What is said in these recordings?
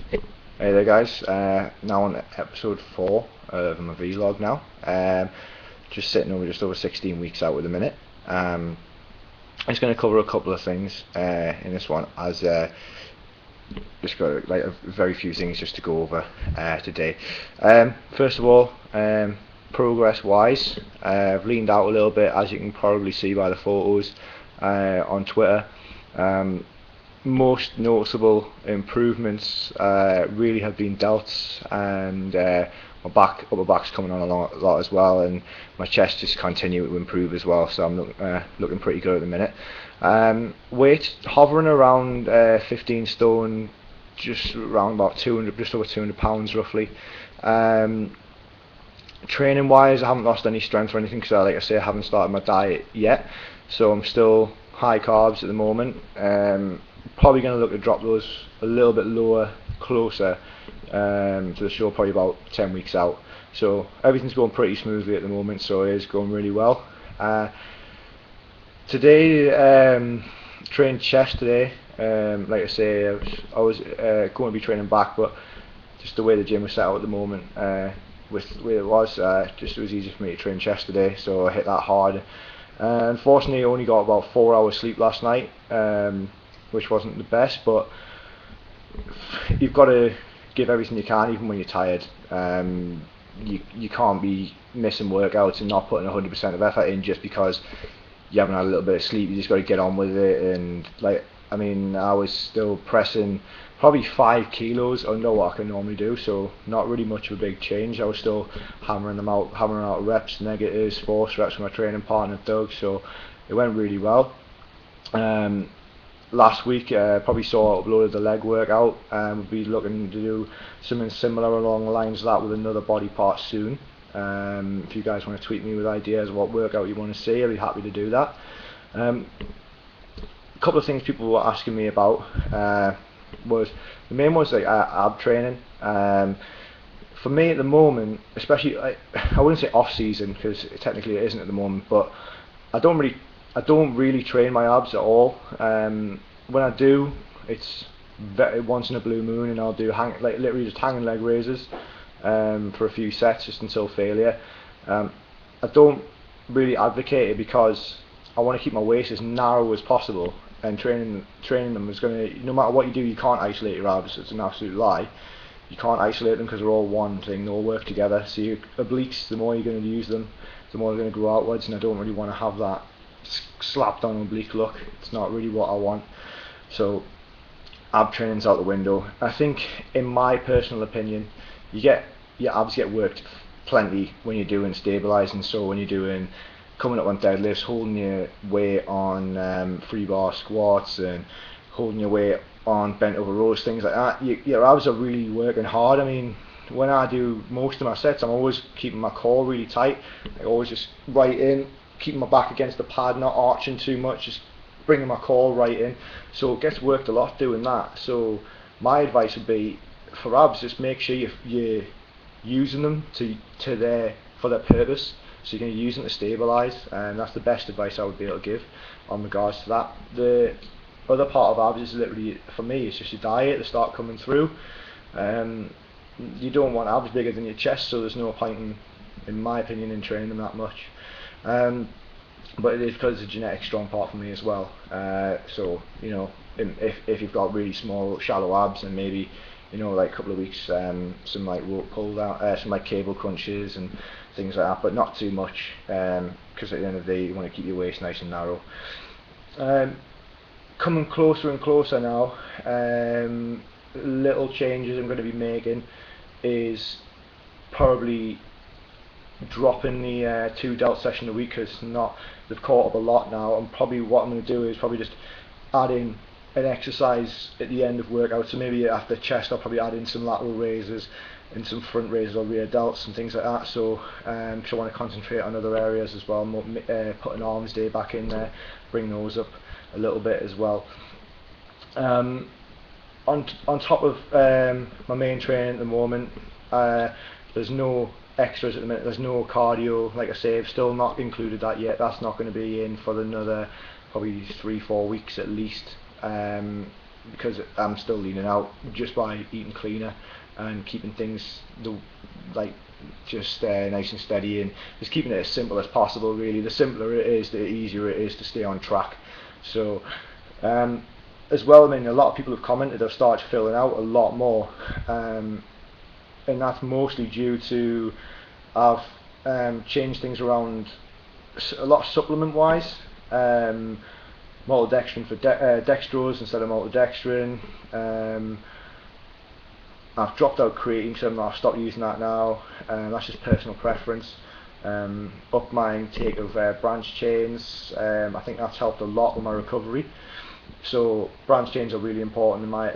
Hey there guys, now on episode 4 of my vlog now. Just sitting over just over 16 weeks out at the minute. It's going to cover a couple of things in this one, as just got like a very few things just to go over today. First of all, progress wise, I've leaned out a little bit, as you can probably see by the photos on Twitter. Most noticeable improvements really have been delts, and my upper back's coming on a lot as well, and my chest just continue to improve as well, so I'm looking pretty good at the minute. Weight hovering around 15 stone, just around about 200, just over 200 pounds roughly. Training wise, I haven't lost any strength or anything, because like I say, I haven't started my diet yet, so I'm still high carbs at the moment. Probably going to look to drop those a little bit lower, closer to the show, probably about 10 weeks out. So everything's going pretty smoothly at the moment, so it is going really well. Today, trained chest today. Like I say, I was going to be training back, but just the way the gym was set out at the moment, with the way it was, just it was easy for me to train chest today, so I hit that hard. Unfortunately, I only got about 4 hours sleep last night, which wasn't the best, but you've got to give everything you can, even when you're tired. You can't be missing workouts and not putting 100% of effort in just because you haven't had a little bit of sleep. You just got to get on with it. And I was still pressing probably 5 kilos under what I can normally do, so not really much of a big change. I was still hammering out reps, negatives, force reps with my training partner Doug, so it went really well. Last week, probably saw I uploaded the leg workout, and we'll be looking to do something similar along the lines of that with another body part soon. If you guys want to tweet me with ideas of what workout you want to see, I'll be happy to do that. A couple of things people were asking me about was, the main was like ab training. For me at the moment, especially, I wouldn't say off season, because technically it isn't at the moment, but I don't really train my abs at all. When I do, it's once in a blue moon, and I'll do literally just hanging leg raises for a few sets just until failure. I don't really advocate it, because I want to keep my waist as narrow as possible, and training them is going to, no matter what you do, you can't isolate your abs. It's an absolute lie. You can't isolate them, because they're all one thing, they all work together. So your obliques, the more you're going to use them, the more they're going to grow outwards, and I don't really want to have that slapped on oblique look. It's not really what I want. So ab training's out the window. I think, in my personal opinion, your abs get worked plenty when you're doing stabilizing. So when you're doing coming up on deadlifts, holding your weight on free bar squats, and holding your weight on bent over rows, things like that, your abs are really working hard. I mean, when I do most of my sets, I'm always keeping my core really tight. I always just right in, keeping my back against the pad, not arching too much, just bringing my core right in. So it gets worked a lot doing that. So my advice would be, for abs, just make sure you're using them for their purpose. So you're going to use them to stabilise, and that's the best advice I would be able to give on regards to that. The other part of abs is literally, for me, it's just your diet to start coming through. You don't want abs bigger than your chest, so there's no point in my opinion, in training them that much. But it is because it's a genetic strong part for me as well. So if you've got really small, shallow abs, and maybe like a couple of weeks, some like rope pull down, some like cable crunches and things like that, but not too much, because at the end of the day you want to keep your waist nice and narrow. Coming closer and closer now, little changes I'm going to be making is probably dropping the 2 delt session a week, because they've caught up a lot now. And probably what I'm going to do is probably just add in an exercise at the end of workout. So maybe after chest, I'll probably add in some lateral raises and some front raises or rear delts and things like that. So I want to concentrate on other areas as well. Put an arms day back in there, bring those up a little bit as well. On top of my main training at the moment, there's no extras at the minute. There's no cardio. Like I say, I've still not included that yet. That's not going to be in for another probably 3-4 weeks at least. because I'm still leaning out, just by eating cleaner and keeping things just nice and steady, and just keeping it as simple as possible. Really, the simpler it is, the easier it is to stay on track. So as well, I mean, a lot of people have commented they've started filling out a lot more, and that's mostly due to I've changed things around a lot supplement wise. Maltodextrin for dextrose instead of maltodextrin. I've dropped out creatine, so I've stopped using that now. That's just personal preference. Up my intake of branch chains. I think that's helped a lot with my recovery. So branch chains are really important in my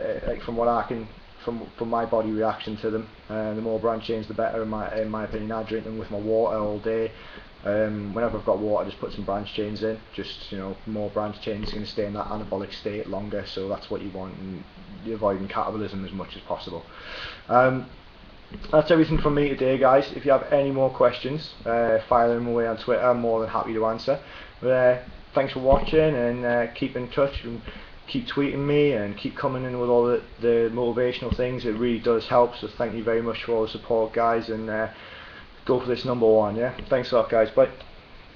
from what I can from my body reaction to them. The more branch chains, the better in my opinion. I drink them with my water all day. Whenever I've got water, I just put some branch chains in. Just, more branch chains are going to stay in that anabolic state longer, so that's what you want, and you're avoiding catabolism as much as possible. That's everything from me today, guys. If you have any more questions, fire them away on Twitter. I'm more than happy to answer. But thanks for watching, and keep in touch and keep tweeting me and keep coming in with all the motivational things. It really does help, so thank you very much for all the support, guys, and go for this #1. Yeah, thanks a lot, guys. Bye.